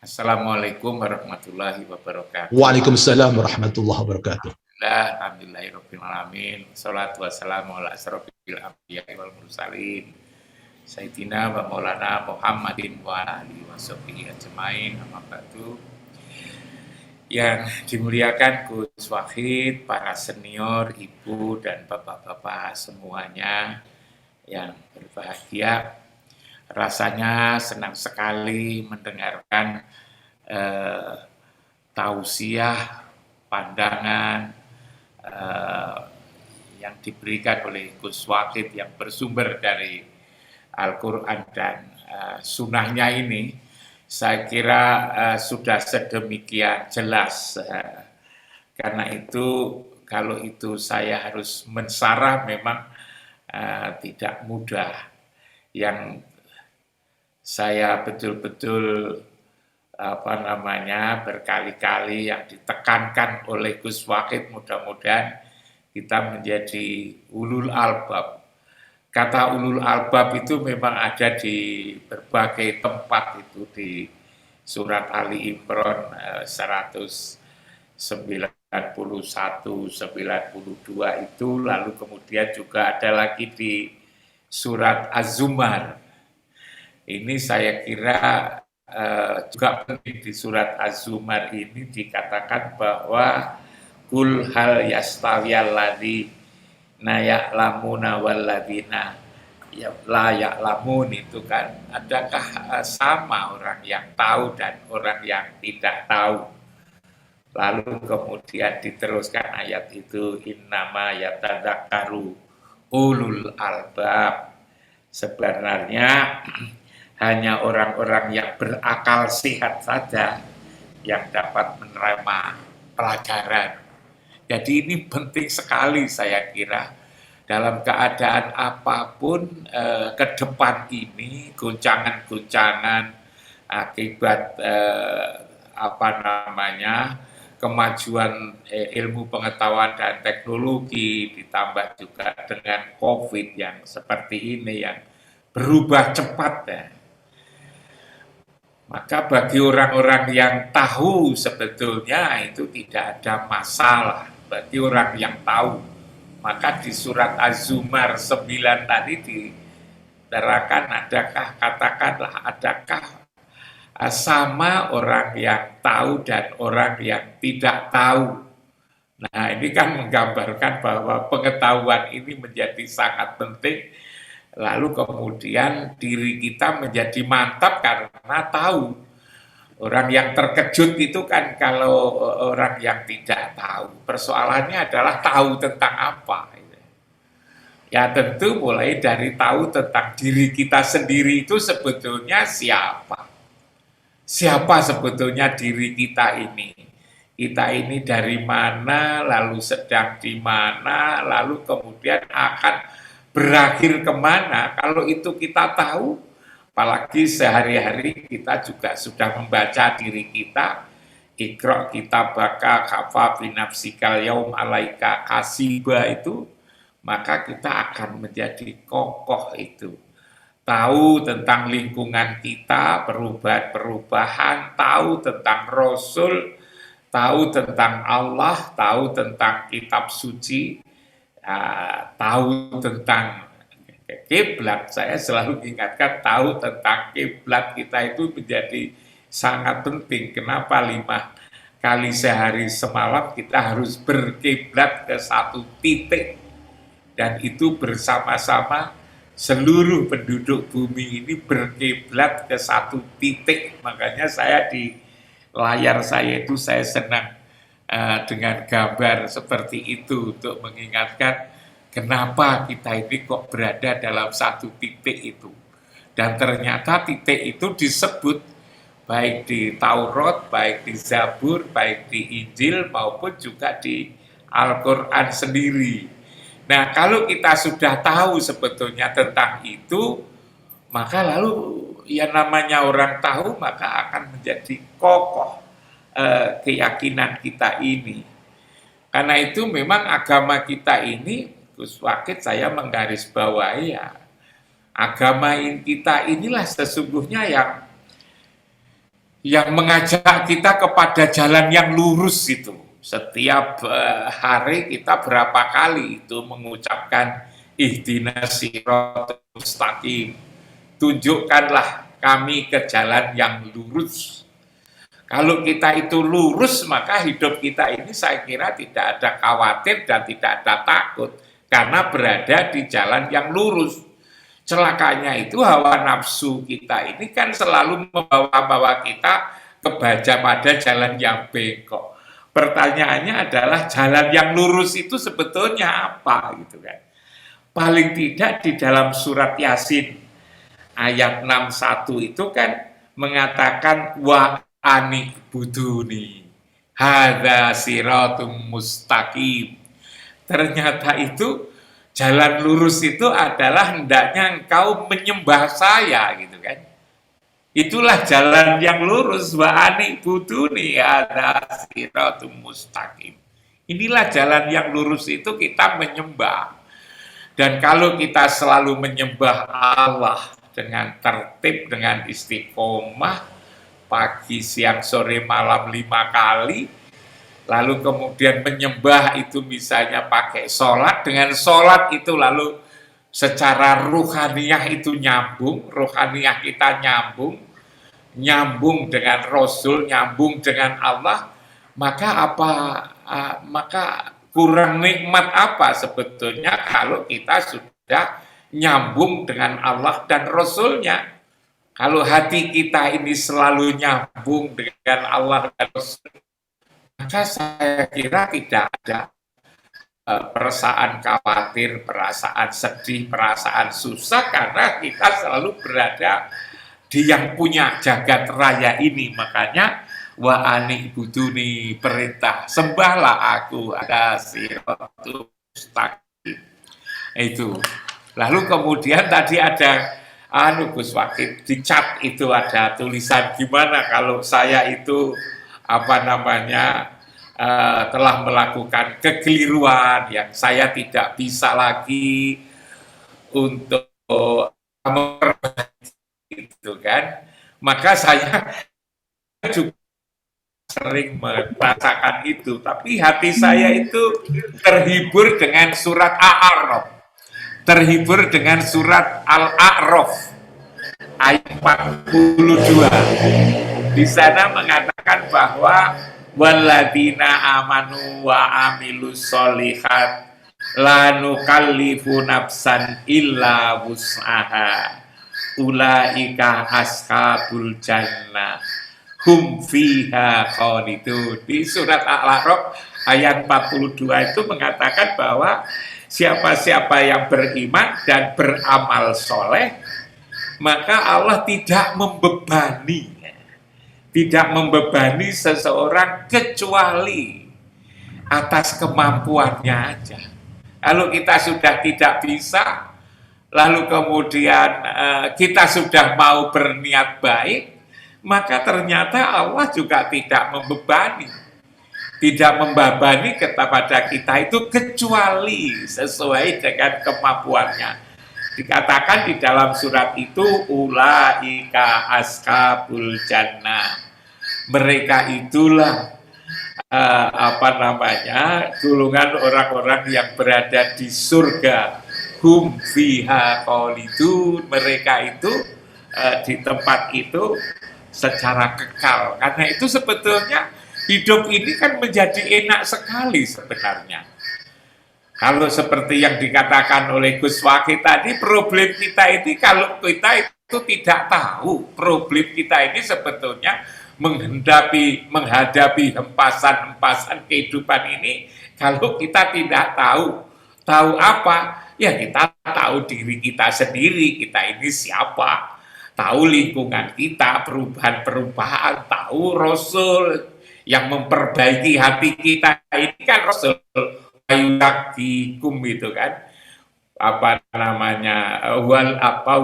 Assalamualaikum warahmatullahi wabarakatuh. Waalaikumsalam warahmatullahi wabarakatuh. Alhamdulillahirrahmanirrahim. Salatu wassalamu ala asrofil anbiya wal mursalin. Sayyidina wa maulana Muhammadin wa alihi wa sahbihi ajmain. Amma ba'du. Yang dimuliakan Gus Wahid, para senior, ibu dan bapak-bapak semuanya yang berbahagia. Rasanya senang sekali mendengarkan tausiah, pandangan yang diberikan oleh Gus Wahid yang bersumber dari Al-Quran dan sunnahnya ini, saya kira sudah sedemikian jelas. Karena itu, kalau itu saya harus mensarah memang tidak mudah. Yang saya betul-betul berkali-kali yang ditekankan oleh Gus Wahid, mudah-mudahan kita menjadi ulul albab. Kata ulul albab itu memang ada di berbagai tempat, itu di surat Ali Imran 191, 92 itu, lalu kemudian juga ada lagi di surat Az-Zumar. Ini saya kira juga penting. Di surat Az-Zumar ini dikatakan bahwa kul hal yastawiyal ladina ya'lamuna wal ladina la ya'lamun, itu kan, adakah sama orang yang tahu dan orang yang tidak tahu. Lalu kemudian diteruskan ayat itu, innama yatadzakkaru ulul albab. Sebenarnya hanya orang-orang yang berakal sehat saja yang dapat menerima pelajaran. Jadi ini penting sekali, saya kira, dalam keadaan apapun ke depan ini, goncangan-goncangan akibat kemajuan ilmu pengetahuan dan teknologi, ditambah juga dengan COVID yang seperti ini yang berubah cepat ya. Maka bagi orang-orang yang tahu sebetulnya itu tidak ada masalah. Bagi orang yang tahu, maka di surat Az-Zumar 9 tadi diterangkan, adakah sama orang yang tahu dan orang yang tidak tahu. Nah, ini kan menggambarkan bahwa pengetahuan ini menjadi sangat penting. Lalu kemudian diri kita menjadi mantap karena tahu. Orang yang terkejut itu kan kalau orang yang tidak tahu. Persoalannya adalah tahu tentang apa. Ya tentu mulai dari tahu tentang diri kita sendiri itu sebetulnya siapa. Siapa sebetulnya diri kita ini. Kita ini dari mana, lalu sedang di mana, lalu kemudian akan berakhir kemana. Kalau itu kita tahu, apalagi sehari-hari kita juga sudah membaca diri kita, Iqra kitabaka kafa binafsikal yaum alaika hasiba itu, maka kita akan menjadi kokoh itu. Tahu tentang lingkungan kita, perubahan-perubahan, tahu tentang Rasul, tahu tentang Allah, tahu tentang kitab suci, tahu tentang kiblat. Saya selalu ingatkan, tahu tentang kiblat kita itu menjadi sangat penting. Kenapa 5 kali sehari semalam kita harus berkiblat ke satu titik, dan itu bersama-sama seluruh penduduk bumi ini berkiblat ke satu titik. Makanya saya di layar saya itu saya senang dengan gambar seperti itu untuk mengingatkan kenapa kita ini kok berada dalam satu titik itu. Dan ternyata titik itu disebut baik di Taurat, baik di Zabur, baik di Injil maupun juga di Al-Quran sendiri. Nah, kalau kita sudah tahu sebetulnya tentang itu, maka lalu yang namanya orang tahu maka akan menjadi kokoh keyakinan kita ini. Karena itu memang agama kita ini, Gus Wahid, saya menggarisbawahi ya, agama kita inilah sesungguhnya yang mengajak kita kepada jalan yang lurus itu. Setiap hari kita berapa kali itu mengucapkan ihdinas siratal mustaqim. Tunjukkanlah kami ke jalan yang lurus. Kalau kita itu lurus, maka hidup kita ini saya kira tidak ada khawatir dan tidak ada takut karena berada di jalan yang lurus. Celakanya itu hawa nafsu kita ini kan selalu membawa kita pada jalan yang bengkok. Pertanyaannya adalah jalan yang lurus itu sebetulnya apa gitu kan. Paling tidak di dalam surat Yasin ayat 61 itu kan mengatakan wa anibuduni hadza siratum mustaqim. Ternyata itu jalan lurus itu adalah hendaknya engkau menyembah saya gitu kan. Itulah jalan yang lurus, wa anibuduni hadza siratum mustaqim. Inilah jalan yang lurus itu kita menyembah. Dan kalau kita selalu menyembah Allah dengan tertib, dengan istiqomah, pagi, siang, sore, malam 5 kali, lalu kemudian menyembah itu misalnya pakai sholat, dengan sholat itu lalu secara ruhaniyah itu nyambung, ruhaniyah kita nyambung dengan Rasul, nyambung dengan Allah, maka kurang nikmat apa sebetulnya kalau kita sudah nyambung dengan Allah dan Rasulnya. Kalau hati kita ini selalu nyambung dengan Allah dan Rasul, maka saya kira tidak ada perasaan khawatir, perasaan sedih, perasaan susah, karena kita selalu berada di yang punya jagat raya ini. Makanya wa anibuduni, perintah sembahlah aku ada siratul mustaqim itu. Lalu kemudian tadi ada Gus Wakid di chat itu ada tulisan gimana kalau saya itu telah melakukan kekeliruan yang saya tidak bisa lagi untuk itu kan, maka saya juga sering merasakan itu, tapi hati saya itu terhibur dengan surat Al-A'raf, terhibur dengan surat Al-A'raf ayat 42. Di sana mengatakan bahwa walladzina amanu wa amilus sholihat la nukallifu nafsan illa wus'aha ulaika ashabul jannah hum fiha khalidun. Di surat Al-A'raf ayat 42 itu mengatakan bahwa siapa-siapa yang beriman dan beramal soleh, maka Allah tidak membebani seseorang kecuali atas kemampuannya aja. Kalau kita sudah tidak bisa, lalu kemudian kita sudah mau berniat baik, maka ternyata Allah juga tidak membebani kepada kita itu kecuali sesuai dengan kemampuannya. Dikatakan di dalam surat itu ulaika ashabul jannah, mereka itulah golongan orang-orang yang berada di surga, hum fiha khalidun, mereka itu di tempat itu secara kekal. Karena itu sebetulnya hidup ini kan menjadi enak sekali sebenarnya. Kalau seperti yang dikatakan oleh Gus Wakid tadi, problem kita ini kalau kita itu tidak tahu, problem kita ini sebetulnya menghadapi hempasan-hempasan kehidupan ini, kalau kita tidak tahu apa? Ya kita tahu diri kita sendiri, kita ini siapa, tahu lingkungan kita, perubahan-perubahan, tahu Rasul yang memperbaiki hati kita ini kan Rasul ayunakikum itu kan,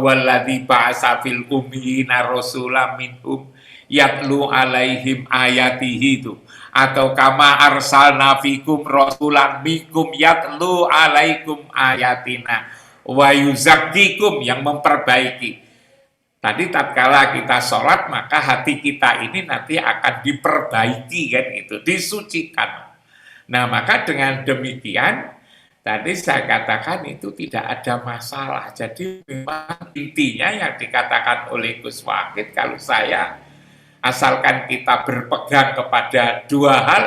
walladzi ba'asa fil ummiyina rasulam minhum yatlu alaihim ayatihi itu, atau kama arsalna fikum rasulan minkum yatlu alaikum ayatina wa yuzakkikum, yang memperbaiki. Tadi tatkala kita sholat, maka hati kita ini nanti akan diperbaiki kan itu, disucikan. Nah, maka dengan demikian, tadi saya katakan itu tidak ada masalah. Jadi memang intinya yang dikatakan oleh Gus Wahid, kalau saya, asalkan kita berpegang kepada dua hal,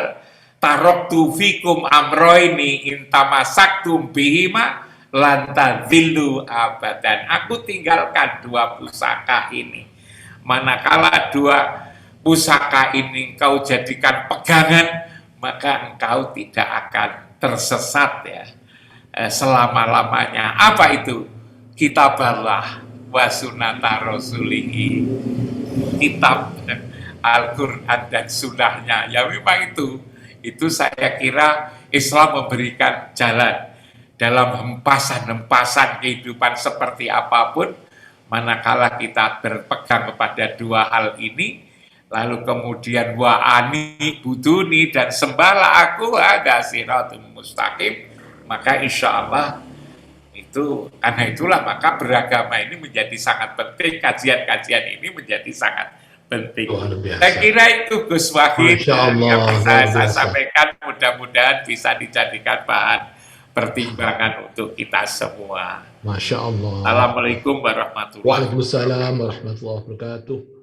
taraktu fikum amroini intamasaktum bihima lantadzillu abadan. Aku tinggalkan dua pusaka ini. Manakala dua pusaka ini engkau jadikan pegangan, maka engkau tidak akan tersesat ya selama-lamanya. Apa itu? Kitab Allah wa sunnata rasulihi. Kitab Al-Quran dan sunnahnya. Ya memang itu saya kira Islam memberikan jalan dalam hempasan-hempasan kehidupan seperti apapun, manakala kita berpegang kepada dua hal ini, lalu kemudian wa'ani buduni dan sembahlah aku ada siratul mustaqim, maka insya Allah itu, karena itulah maka beragama ini menjadi sangat penting, kajian-kajian ini menjadi sangat penting. Saya kira itu Gus Wahid yang bisa saya sampaikan, mudah-mudahan bisa dijadikan bahan pertimbangan untuk kita semua. Masya Allah. Assalamualaikum warahmatullahi wabarakatuh. Waalaikumsalam warahmatullahi wabarakatuh.